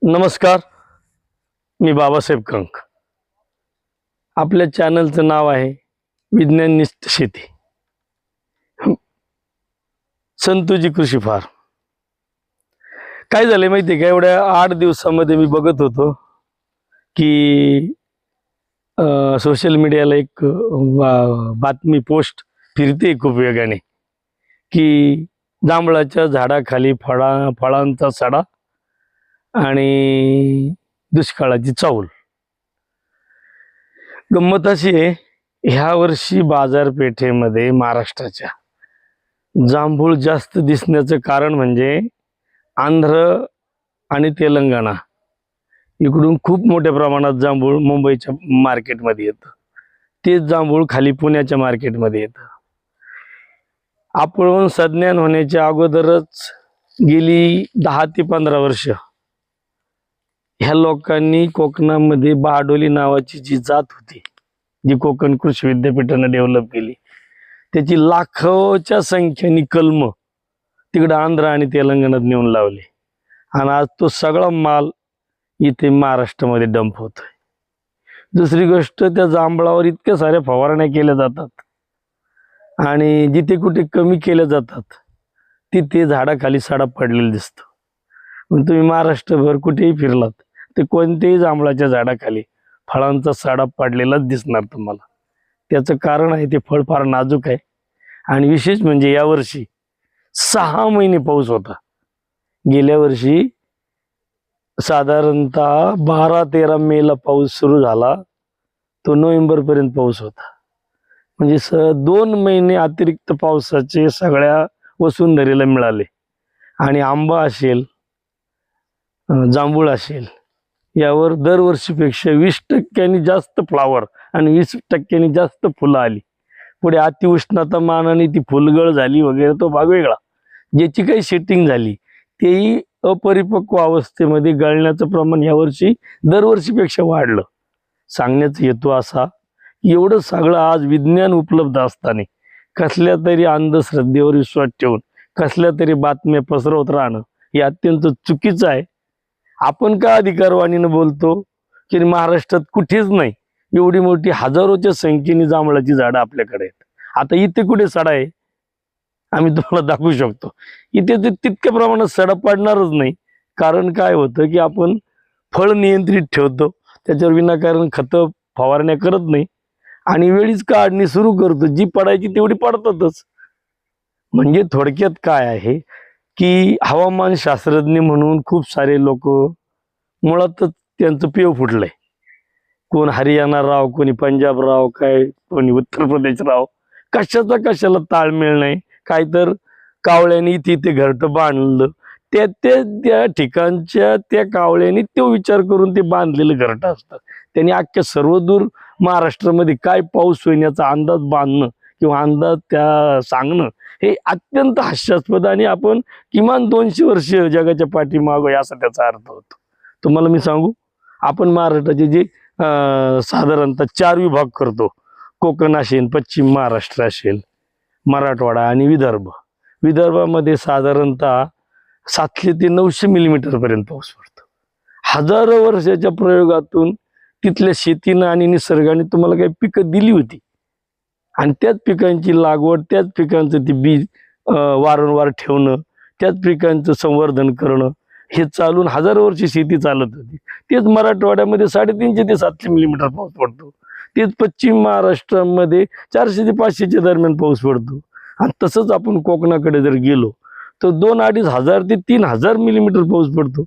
नमस्कार, मी बाबासाहेब कंक. आपल्या चॅनलचं नाव आहे विज्ञाननिष्ठ शेती. संतोजी कृषी फार्म. काय झालंय माहिती आहे का, एवढ्या 8 दिवसामध्ये मी बघत होतो की सोशल मीडियाला एक बातमी पोस्ट फिरते खूप वेगाने की जांभळाच्या झाडाखाली फळांचा सडा आणि दुष्काळाची चाहूल. गंमत अशी आहे, ह्या वर्षी बाजारपेठेमध्ये महाराष्ट्राच्या जांभूळ जास्त दिसण्याचं कारण म्हणजे आंध्र आणि तेलंगणा इकडून खूप मोठ्या प्रमाणात जांभूळ मुंबईच्या मार्केटमध्ये येतं. तेच जांभूळ खाली पुण्याच्या मार्केटमध्ये येतं. आपण संज्ञान होण्याच्या अगोदरच गेली 10 ते 15 वर्ष ह्या लोकांनी कोकणामध्ये बारडोली नावाची जी जात होती, जी कोकण कृषी विद्यापीठाने डेव्हलप केली, त्याची लाखोच्या संख्येने कलम तिकडे आंध्र आणि तेलंगणात नेऊन लावले आणि आज तो सगळा माल इथे महाराष्ट्रामध्ये डंप होतोय. दुसरी गोष्ट, त्या जांभळावर इतक्या साऱ्या फवारण्या केल्या जातात आणि जिथे कुठे कमी केल्या जातात तिथे झाडाखाली सडा पडलेला दिसतो. पण तुम्ही महाराष्ट्रभर कुठेही फिरलात ते कोणत्याही जांभळाच्या झाडाखाली फळांचा सडा पडलेलाच दिसणार तुम्हाला. त्याचं कारण आहे, ते फळ फार नाजूक आहे आणि विशेष म्हणजे यावर्षी 6 महिने पाऊस होता. गेल्या वर्षी साधारणतः 12-13 मेला पाऊस सुरू झाला, तो नोव्हेंबरपर्यंत पाऊस होता. म्हणजे 2 महिने अतिरिक्त पावसाचे सगळ्या वसुंधरेला मिळाले. आणि आंबा असेल, जांभूळ असेल, यावर दरवर्षीपेक्षा 20% जास्त फ्लावर आणि 20% जास्त फुलं आली. पुढे अतिउष्णता मानाने ती फुलगळ झाली वगैरे, तो भाग वेगळा. ज्याची काही सेटिंग झाली तेही अपरिपक्व अवस्थेमध्ये गळण्याचं प्रमाण यावर्षी दरवर्षीपेक्षा वाढलं. सांगण्याचा हेतू असा, एवढं सगळं आज विज्ञान उपलब्ध असताना कसल्या तरी अंधश्रद्धेवर विश्वास ठेवून कसल्या तरी बातम्या पसरवत राहणं हे अत्यंत चुकीचं आहे. आपण का अधिकारवाणीनं बोलतो की महाराष्ट्रात कुठेच नाही एवढी मोठी हजारोच्या संख्येने जांभळाची झाडं आपल्याकडे आहेत. आता इथे कुठे सडा आहे आम्ही तुम्हाला दाखवू शकतो. इथे ते तितक्या प्रमाणात सडा पडणारच नाही. कारण काय होतं की आपण फळ नियंत्रित ठेवतो, त्याच्यावर विनाकारण खतं फवारण्या करत नाही आणि वेळीच काढणी सुरू करतो. जी पडायची तेवढी पडतातच. म्हणजे थोडक्यात काय आहे की हवामान शास्त्रज्ञ म्हणून खूप सारे लोक मुळातच त्यांचं पेव फुटलंय. कोण हरियाणा राव, कोणी पंजाब राव, काय कोणी उत्तर प्रदेश राव, कशाला ताळमेळ नाही. काय तर कावळ्यांनी तिथे घरटं बांधलं, त्या ठिकाणच्या त्या कावळ्यांनी तो विचार करून ते बांधलेलं घरटं असतं. त्यांनी अख्ख्या सर्वदूर महाराष्ट्रामध्ये काय पाऊस होईल याचा अंदाज बांधणं किंवा अंदाज त्या सांगणं हे अत्यंत हास्यास्पद आणि आपण किमान 200 वर्ष जगाच्या पाठीमागं असा त्याचा अर्थ होतो. तुम्हाला मी सांगू, आपण महाराष्ट्राचे जे साधारणतः 4 विभाग करतो, कोकण असेल, पश्चिम महाराष्ट्र असेल, मराठवाडा आणि विदर्भ. विदर्भामध्ये साधारणतः 700 ते 900 मिलीमीटर पर्यंत पाऊस पडतो. हजारो वर्षाच्या प्रयोगातून तिथल्या शेतीनं आणि निसर्गाने तुम्हाला काही पिकं दिली होती आणि त्याच पिकांची लागवड, त्याच पिकांचं ते बीज वारंवार ठेवणं, त्याच पिकांचं संवर्धन करणं हे चालून हजारो वर्ष शेती चालत होती. तेच मराठवाड्यामध्ये 350 ते 700 मिलीमीटर पाऊस पडतो. तेच पश्चिम महाराष्ट्रामध्ये 400 ते 500च्या दरम्यान पाऊस पडतो. आणि तसंच आपण कोकणाकडे जर गेलो तर 2-2.5 हजार ते 3,000 मिलीमीटर पाऊस पडतो.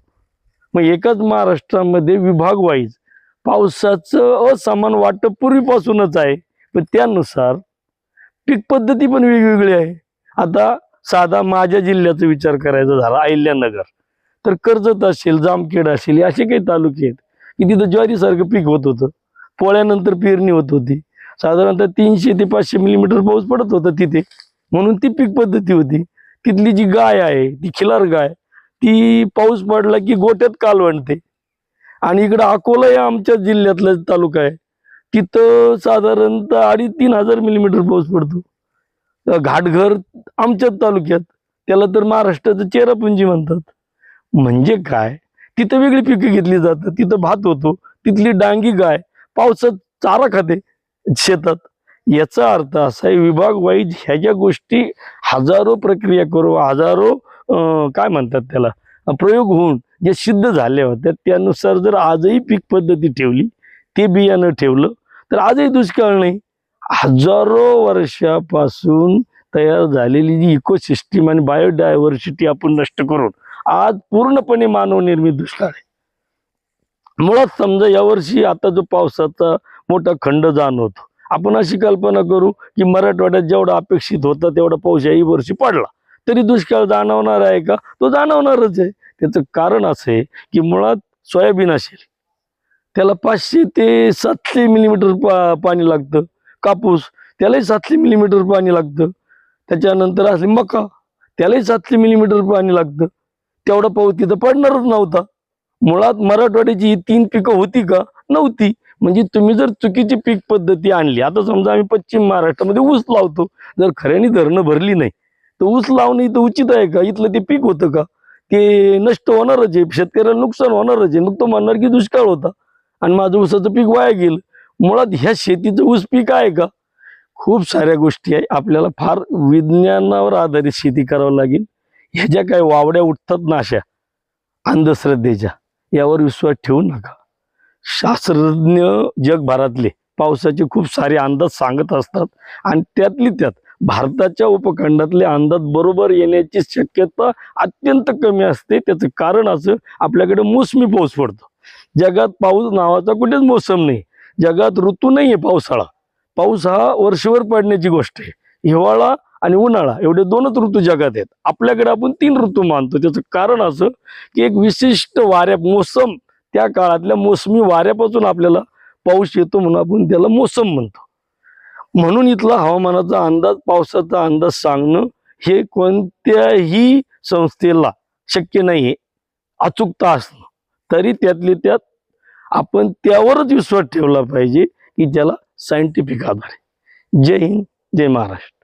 मग एकाच महाराष्ट्रामध्ये विभाग वाईज पावसाचं असमान वाटप पूर्वीपासूनच आहे, पण त्यानुसार पीक पद्धती पण वेगवेगळी आहे. आता साधा माझ्या जिल्ह्याचा विचार करायचा झाला, अहिल्यानगर, तर कर्जत असेल, जामखेड असेल, असे काही तालुके आहेत की तिथं ज्वारीसारखं पीक होत होतं. पोळ्यानंतर पेरणी होत होती. साधारणतः 300 ते 500 मिलीमीटर पाऊस पडत होता तिथे, म्हणून ती पीक पद्धती होती. तिथली जी गाय आहे, ती खिलार गाय, ती पाऊस पडला की गोट्यात कालवणते. आणि इकडं अकोला या आमच्या जिल्ह्यातला तालुका आहे, तिथं साधारणतः 2,500-3 हजार मिलीमीटर पाऊस पडतो. घाटघर आमच्याच तालुक्यात, त्याला तर महाराष्ट्राचं चेरापुंजी म्हणतात. म्हणजे काय, तिथं वेगळी पिकं घेतली जातात, तिथं भात होतो, तिथली डांगी गाय पावसात चारा खाते शेतात. याचा अर्थ असा आहे विभाग वाईज ह्या ज्या गोष्टी हजारो प्रक्रिया करू, हजारो काय म्हणतात त्याला प्रयोग होऊन जे सिद्ध झाले होते, त्यानुसार जर आजही पीक पद्धती ठेवली, ते बियाणं ठेवलं, तर आजही दुष्काळ नाही. हजारो वर्षापासून तयार झालेली जी इकोसिस्टीम आणि बायोडायव्हर्सिटी आपण नष्ट करून आज पूर्णपणे मानवनिर्मित दुष्काळ आहे. मुळात समजा यावर्षी आता जो पावसाचा मोठा खंड जाणवतो, आपण अशी कल्पना करू की मराठवाड्यात जेवढा अपेक्षित होता तेवढा पाऊस याही वर्षी पडला, तरी दुष्काळ जाणवणार आहे का? तो जाणवणारच आहे. त्याचं कारण असं आहे की मुळात सोयाबीन असेल, त्याला 500 ते 700 मिलीमीटर पाणी लागतं. कापूस, त्यालाही 700 मिलीमीटर पाणी लागतं. त्याच्यानंतर असली मका, त्यालाही 700 मिलीमीटर पाणी लागतं. तेवढा पाऊस तिथं पडणारच नव्हता. मुळात मराठवाड्याची ही 3 पिकं होती का? नव्हती. म्हणजे तुम्ही जर चुकीची पीक पद्धती आणली, आता समजा आम्ही पश्चिम महाराष्ट्रामध्ये ऊस लावतो, जर खऱ्याने धरणं भरली नाही तर ऊस लावणं इथं उचित आहे का? इथलं ते पीक होतं का? ते नष्ट होणारच आहे, शेतकऱ्याला नुकसान होणारच आहे. मग तो म्हणणार की दुष्काळ होता आणि माझं ऊसाचं पीक वाया गेलं. मुळात ह्या शेतीचं ऊस पीक आहे का? खूप साऱ्या गोष्टी आहे. आपल्याला फार विज्ञानावर आधारित शेती करावं लागेल. ह्या ज्या काही वावड्या उठतात ना अशा अंधश्रद्धेच्या, यावर विश्वास ठेवू नका. शास्त्रज्ञ जगभरातले पावसाचे खूप सारे अंदाज सांगत असतात आणि त्यातली त्यात भारताच्या उपखंडातले अंदाज बरोबर येण्याची शक्यता अत्यंत कमी असते. त्याचं कारण असं, आपल्याकडे मोसमी पाऊस पडतो. जगात पाऊस नावाचा कुठेच मोसम नाही. जगात ऋतू नाही आहे पावसाळा. पाऊस हा वर्षभर पडण्याची गोष्ट आहे. हिवाळा आणि उन्हाळा एवढे 2च ऋतू जगात आहेत. आपल्याकडे आपण 3 ऋतू मानतो. त्याचं कारण असं की एक विशिष्ट वाऱ्या मोसम, त्या काळातल्या मोसमी वाऱ्यापासून आपल्याला पाऊस येतो, म्हणून आपण त्याला मोसम म्हणतो. म्हणून इथला हवामानाचा अंदाज, पावसाचा अंदाज सांगणं हे कोणत्याही संस्थेला शक्य नाहीये, अचूकता असणं. तरी त्यातली त्यात आपण त्यावरच विश्वास ठेवला पाहिजे की ज्याला सायंटिफिक आधार आहे. जय हिंद, जय महाराष्ट्र.